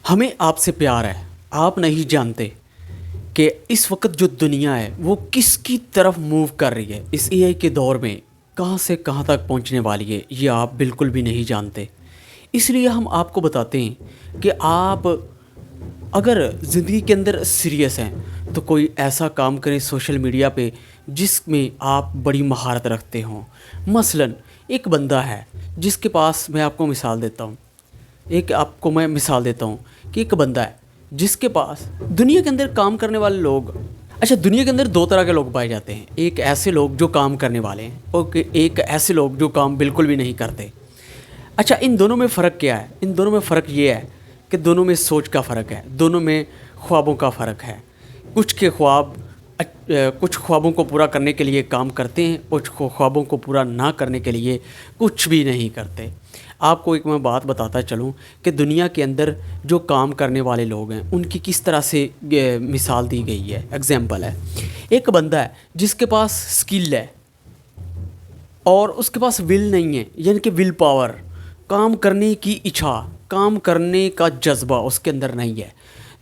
ہمیں آپ سے پیار ہے. آپ نہیں جانتے کہ اس وقت جو دنیا ہے وہ کس کی طرف موو کر رہی ہے. اس اے آئی کے دور میں کہاں سے کہاں تک پہنچنے والی ہے یہ آپ بالکل بھی نہیں جانتے. اس لیے ہم آپ کو بتاتے ہیں کہ آپ اگر زندگی کے اندر سیریس ہیں تو کوئی ایسا کام کریں سوشل میڈیا پہ جس میں آپ بڑی مہارت رکھتے ہوں. مثلاً ایک بندہ ہے جس کے پاس میں آپ کو مثال دیتا ہوں کہ ایک بندہ ہے جس کے پاس دنیا کے اندر کام کرنے والے لوگ. اچھا، دنیا کے اندر دو طرح کے لوگ پائے جاتے ہیں. ایک ایسے لوگ جو کام کرنے والے ہیں اور ایک ایسے لوگ جو کام بالکل بھی نہیں کرتے. اچھا، ان دونوں میں فرق کیا ہے؟ ان دونوں میں فرق یہ ہے کہ دونوں میں سوچ کا فرق ہے، دونوں میں خوابوں کا فرق ہے. کچھ خوابوں کو پورا کرنے کے لیے کام کرتے ہیں، کچھ خوابوں کو پورا نہ کرنے کے لیے کچھ بھی نہیں کرتے. آپ کو ایک میں بات بتاتا چلوں کہ دنیا کے اندر جو کام کرنے والے لوگ ہیں ان کی کس طرح سے مثال دی گئی ہے. ایگزامپل ہے، ایک بندہ ہے جس کے پاس سکل ہے اور اس کے پاس ول نہیں ہے، یعنی کہ ول پاور، کام کرنے کی اچھا، کام کرنے کا جذبہ اس کے اندر نہیں ہے.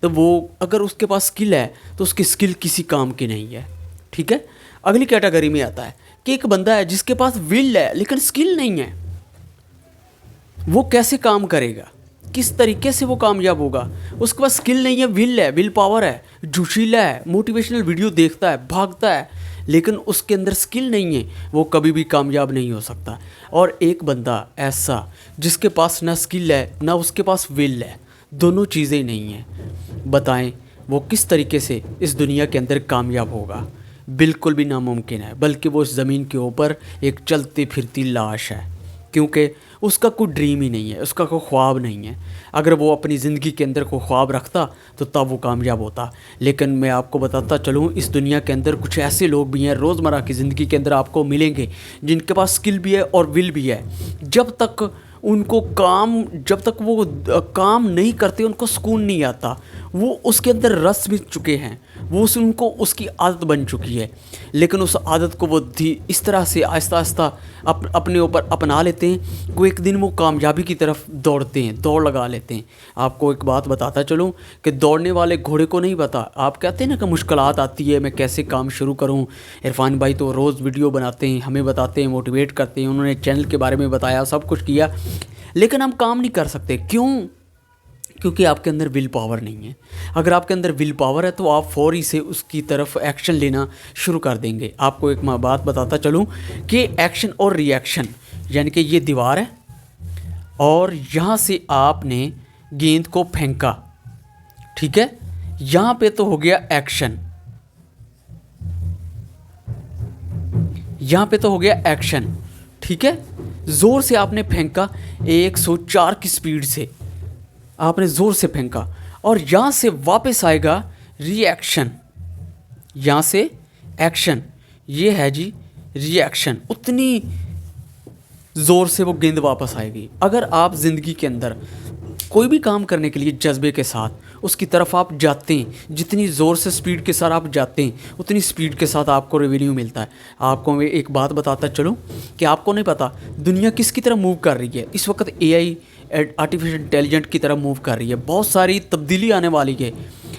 تو وہ اگر اس کے پاس سکل ہے تو اس کی سکل کسی کام کی نہیں ہے. ٹھیک ہے. اگلی کیٹیگری میں آتا ہے کہ ایک بندہ ہے جس کے پاس ول ہے لیکن سکل نہیں ہے. وہ کیسے کام کرے گا؟ کس طریقے سے وہ کامیاب ہوگا؟ اس کے پاس سکل نہیں ہے، ول ہے، ول پاور ہے، جوشیلا ہے، موٹیویشنل ویڈیو دیکھتا ہے، بھاگتا ہے، لیکن اس کے اندر سکل نہیں ہے، وہ کبھی بھی کامیاب نہیں ہو سکتا. اور ایک بندہ ایسا جس کے پاس نہ سکل ہے نہ اس کے پاس ول ہے، دونوں چیزیں نہیں ہیں، بتائیں وہ کس طریقے سے اس دنیا کے اندر کامیاب ہوگا؟ بالکل بھی ناممکن ہے، بلکہ وہ اس زمین کے اوپر ایک چلتی پھرتی لاش ہے، کیونکہ اس کا کوئی ڈریم ہی نہیں ہے، اس کا کوئی خواب نہیں ہے. اگر وہ اپنی زندگی کے اندر کوئی خواب رکھتا تو تب وہ کامیاب ہوتا. لیکن میں آپ کو بتاتا چلوں اس دنیا کے اندر کچھ ایسے لوگ بھی ہیں روزمرہ کی زندگی کے اندر آپ کو ملیں گے جن کے پاس سکل بھی ہے اور ول بھی ہے. جب تک وہ کام نہیں کرتے ان کو سکون نہیں آتا. وہ اس کے اندر رس بھی چکے ہیں، ان کو اس کی عادت بن چکی ہے، لیکن اس عادت کو وہ اس طرح سے آہستہ آہستہ اپنے اوپر اپنا لیتے ہیں کہ ایک دن وہ کامیابی کی طرف دوڑتے ہیں، دوڑ لگا لیتے ہیں. آپ کو ایک بات بتاتا چلوں کہ دوڑنے والے گھوڑے کو نہیں پتا. آپ کہتے ہیں نا کہ مشکلات آتی ہے، میں کیسے کام شروع کروں. عرفان بھائی تو روز ویڈیو بناتے ہیں، ہمیں بتاتے ہیں، موٹیویٹ کرتے ہیں، انہوں نے چینل کے بارے میں بتایا، سب کچھ کیا، لیکن ہم کام نہیں کر سکتے. کیوں؟ کیونکہ آپ کے اندر ول پاور نہیں ہے. اگر آپ کے اندر ول پاور ہے تو آپ فوری سے اس کی طرف ایکشن لینا شروع کر دیں گے. آپ کو ایک بات بتاتا چلوں کہ ایکشن اور ری ایکشن، یعنی کہ یہ دیوار ہے اور یہاں سے آپ نے گیند کو پھینکا، ٹھیک ہے، یہاں پہ تو ہو گیا ایکشن، یہاں پہ تو ہو گیا ایکشن، ٹھیک ہے. زور سے آپ نے پھینکا 104 کی سپیڈ سے آپ نے زور سے پھینکا، اور یہاں سے واپس آئے گا ری ایکشن، یہاں سے ایکشن، یہ ہے جی ری ایکشن. اتنی زور سے وہ گیند واپس آئے گی. اگر آپ زندگی کے اندر کوئی بھی کام کرنے کے لیے جذبے کے ساتھ اس کی طرف آپ جاتے ہیں، جتنی زور سے سپیڈ کے ساتھ آپ جاتے ہیں اتنی سپیڈ کے ساتھ آپ کو ریونیو ملتا ہے. آپ کو میں ایک بات بتاتا چلوں کہ آپ کو نہیں پتا دنیا کس کی طرف موو کر رہی ہے. اس وقت اے آئی، آرٹیفیشل انٹیلیجنٹ کی طرف موو کر رہی ہے. بہت ساری تبدیلی آنے والی ہے.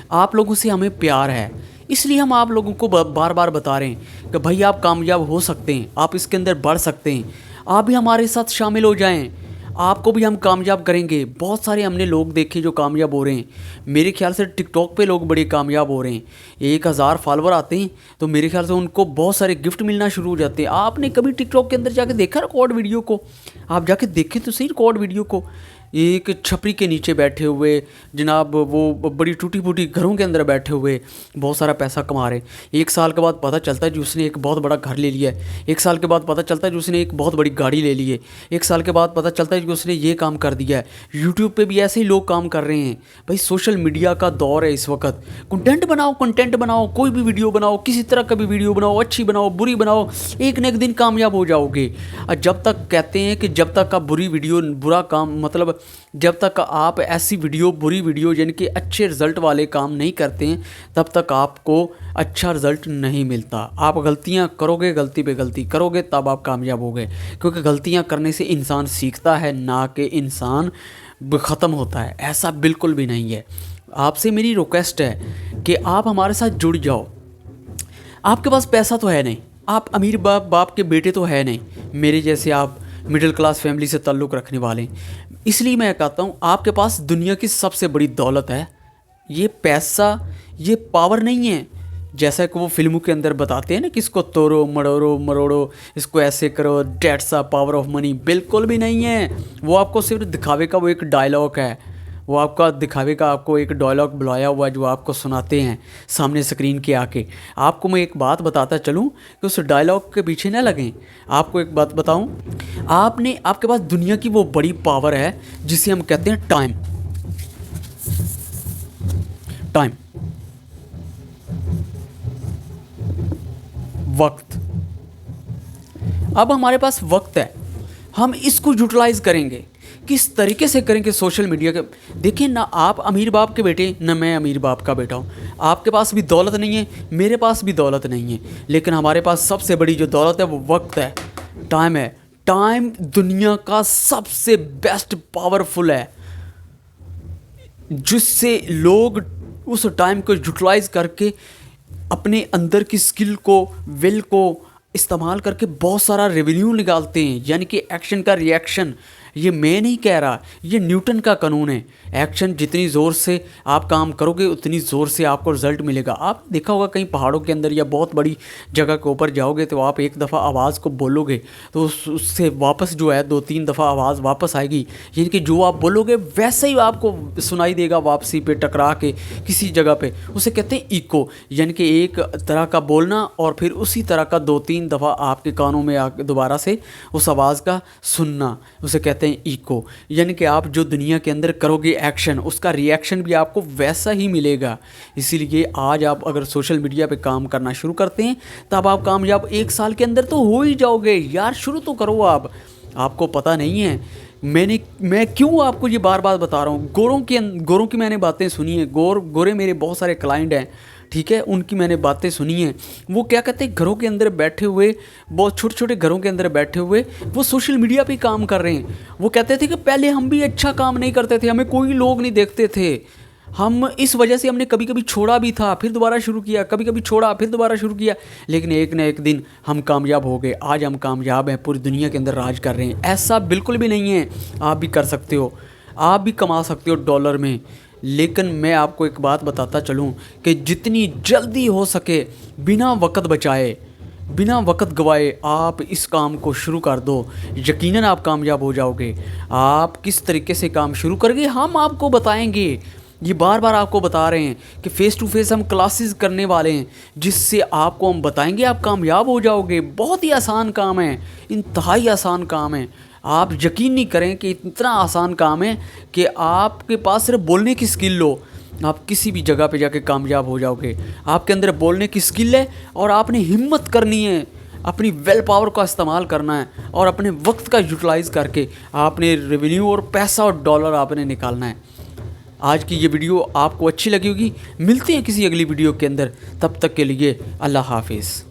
آپ لوگوں سے ہمیں پیار ہے، اس لیے ہم آپ لوگوں کو بار بار بتا رہے ہیں کہ بھائی آپ کامیاب ہو سکتے ہیں، آپ اس کے اندر بڑھ سکتے ہیں، آپ بھی ہمارے ساتھ شامل ہو جائیں، آپ کو بھی ہم کامیاب کریں گے. بہت سارے ہم نے لوگ دیکھے جو کامیاب ہو رہے ہیں. میرے خیال سے ٹک ٹاک پہ لوگ بڑے کامیاب ہو رہے ہیں. 1000 فالوور آتے ہیں تو میرے خیال سے ان کو بہت سارے گفٹ ملنا شروع ہو جاتے ہیں. آپ نے کبھی ٹک ٹاک کے اندر جا کے دیکھا ریکارڈ ویڈیو کو؟ آپ جا کے دیکھیں تو صحیح ریکارڈ ویڈیو کو. ایک چھپری کے نیچے بیٹھے ہوئے جناب، وہ بڑی ٹوٹی پھوٹی گھروں کے اندر بیٹھے ہوئے بہت سارا پیسہ کما رہے ہیں. 1 سال کے بعد پتہ چلتا ہے جو اس نے ایک بہت بڑا گھر لے لیا ہے. 1 سال کے بعد پتہ چلتا ہے جو اس نے ایک بہت بڑی گاڑی لے لی ہے. 1 سال کے بعد پتہ چلتا ہے کہ اس نے یہ کام کر دیا ہے. یوٹیوب پہ بھی ایسے ہی لوگ کام کر رہے ہیں. بھائی سوشل میڈیا کا دور ہے اس وقت. کنٹینٹ بناؤ، کوئی بھی ویڈیو بناؤ، کسی طرح کا بھی ویڈیو بناؤ، اچھی بناؤ، بری بناؤ، ایک نہ ایک دن کامیاب ہو جاؤ گے. جب تک کہتے ہیں کہ جب تک آپ بری ویڈیو، برا کام، مطلب جب تک آپ ایسی ویڈیو، بری ویڈیو یعنی کہ اچھے رزلٹ والے کام نہیں کرتے ہیں تب تک آپ کو اچھا رزلٹ نہیں ملتا. آپ غلطیاں کرو گے، غلطی پہ غلطی کرو گے تب آپ کامیاب ہو گے. کیونکہ غلطیاں کرنے سے انسان سیکھتا ہے، نہ کہ انسان ختم ہوتا ہے، ایسا بالکل بھی نہیں ہے۔ آپ سے میری ریکویسٹ ہے کہ آپ ہمارے ساتھ جڑ جاؤ۔ آپ کے پاس پیسہ تو ہے نہیں، آپ امیر باپ کے بیٹے تو ہے نہیں، میرے جیسے آپ مڈل کلاس فیملی سے تعلق رکھنے والے ہیں، اس لیے میں کہتا ہوں آپ کے پاس دنیا کی سب سے بڑی دولت ہے۔ یہ پیسہ، یہ پاور نہیں ہے جیسا کہ وہ فلموں کے اندر بتاتے ہیں نا کہ اس کو توڑو مروڑو اس کو ایسے کرو، that's a power of money. بالکل بھی نہیں ہے، وہ آپ کو صرف دکھاوے کا وہ ایک ڈائلاگ ہے، وہ آپ کا دکھاوے کا آپ کو ایک ڈائلاگ بلایا ہوا ہے جو آپ کو سناتے ہیں سامنے اسکرین کے آ کے۔ آپ کو میں ایک بات بتاتا چلوں کہ اس ڈائلاگ کے پیچھے نہ لگیں۔ آپ کو ایک بات بتاؤں، آپ کے پاس دنیا کی وہ بڑی پاور ہے جسے ہم کہتے ہیں ٹائم۔ وقت۔ اب ہمارے پاس وقت ہے، ہم اس کو یوٹیلائز کریں گے۔ کس طریقے سے کریں گے؟ سوشل میڈیا کے دیکھیں نا، آپ امیر باپ کے بیٹے، نہ میں امیر باپ کا بیٹا ہوں۔ آپ کے پاس بھی دولت نہیں ہے، میرے پاس بھی دولت نہیں ہے، لیکن ہمارے پاس سب سے بڑی جو دولت ہے وہ وقت ہے، ٹائم ہے۔ ٹائم دنیا کا سب سے بیسٹ پاورفل ہے، جس سے لوگ اس ٹائم کو یوٹیلائز کر کے اپنے اندر کی سکل کو، ول کو استعمال کر کے بہت سارا ریونیو نکالتے ہیں، یعنی کہ ایکشن کا ری ایکشن۔ یہ میں نہیں کہہ رہا، یہ نیوٹن کا قانون ہے۔ ایکشن جتنی زور سے آپ کام کرو گے اتنی زور سے آپ کو رزلٹ ملے گا۔ آپ دیکھا ہوگا کہیں پہاڑوں کے اندر یا بہت بڑی جگہ کے اوپر جاؤ گے تو آپ ایک دفعہ آواز کو بولو گے تو اس سے واپس جو ہے 2-3 دفعہ آواز واپس آئے گی، یعنی کہ جو آپ بولو گے ویسا ہی آپ کو سنائی دے گا واپسی پہ ٹکرا کے کسی جگہ پہ۔ اسے کہتے ہیں ایکو، یعنی کہ ایک طرح کا بولنا اور پھر اسی طرح کا 2-3 دفعہ آپ کے کانوں میں دوبارہ سے اس آواز کا سننا، اسے کہتے ہیں ایکو۔ یعنی کہ آپ جو دنیا کے اندر کرو گے ایکشن، اس کا ری ایکشن بھی آپ کو ویسا ہی ملے گا۔ اسی لیے آج آپ اگر سوشل میڈیا پہ کام کرنا شروع کرتے ہیں تب آپ کامیاب 1 سال کے اندر تو ہو ہی جاؤ گے یار۔ شروع تو کرو آپ کو پتہ نہیں ہے میں کیوں آپ کو یہ بار بار بتا رہا ہوں۔ گوروں کی میں نے باتیں سنی ہیں، گورے میرے بہت سارے کلائنٹ ہیں، ٹھیک ہے، ان کی میں نے باتیں سنی ہیں۔ وہ کیا کہتے ہیں، گھروں کے اندر بیٹھے ہوئے، بہت چھوٹے چھوٹے گھروں کے اندر بیٹھے ہوئے وہ سوشل میڈیا پہ کام کر رہے ہیں۔ وہ کہتے تھے کہ پہلے ہم بھی اچھا کام نہیں کرتے تھے، ہمیں کوئی لوگ نہیں دیکھتے تھے، ہم اس وجہ سے ہم نے کبھی کبھی چھوڑا بھی تھا پھر دوبارہ شروع کیا، کبھی کبھی چھوڑا پھر دوبارہ شروع کیا، لیکن ایک نہ ایک دن ہم کامیاب ہو گئے۔ آج ہم کامیاب ہیں، پوری دنیا کے اندر راج کر رہے ہیں۔ ایسا بالکل بھی نہیں ہے، آپ بھی کر سکتے ہو، آپ بھی کما سکتے ہو ڈالر میں۔ لیکن میں آپ کو ایک بات بتاتا چلوں کہ جتنی جلدی ہو سکے بنا وقت بچائے، بنا وقت گوائے آپ اس کام کو شروع کر دو، یقیناً آپ کامیاب ہو جاؤ گے۔ آپ کس طریقے سے کام شروع کر گے ہم آپ کو بتائیں گے، یہ بار بار آپ کو بتا رہے ہیں کہ فیس ٹو فیس ہم کلاسز کرنے والے ہیں، جس سے آپ کو ہم بتائیں گے آپ کامیاب ہو جاؤ گے۔ بہت ہی آسان کام ہے، انتہائی آسان کام ہے۔ آپ یقین نہیں کریں کہ اتنا آسان کام ہے کہ آپ کے پاس صرف بولنے کی سکل ہو، آپ کسی بھی جگہ پہ جا کے کامیاب ہو جاؤ گے۔ آپ کے اندر بولنے کی سکل ہے اور آپ نے ہمت کرنی ہے، اپنی ویل پاور کا استعمال کرنا ہے اور اپنے وقت کا یوٹیلائز کر کے آپ نے ریونیو اور پیسہ اور ڈالر آپ نے نکالنا ہے۔ آج کی یہ ویڈیو آپ کو اچھی لگی ہوگی، ملتے ہیں کسی اگلی ویڈیو کے اندر، تب تک کے لیے اللہ حافظ۔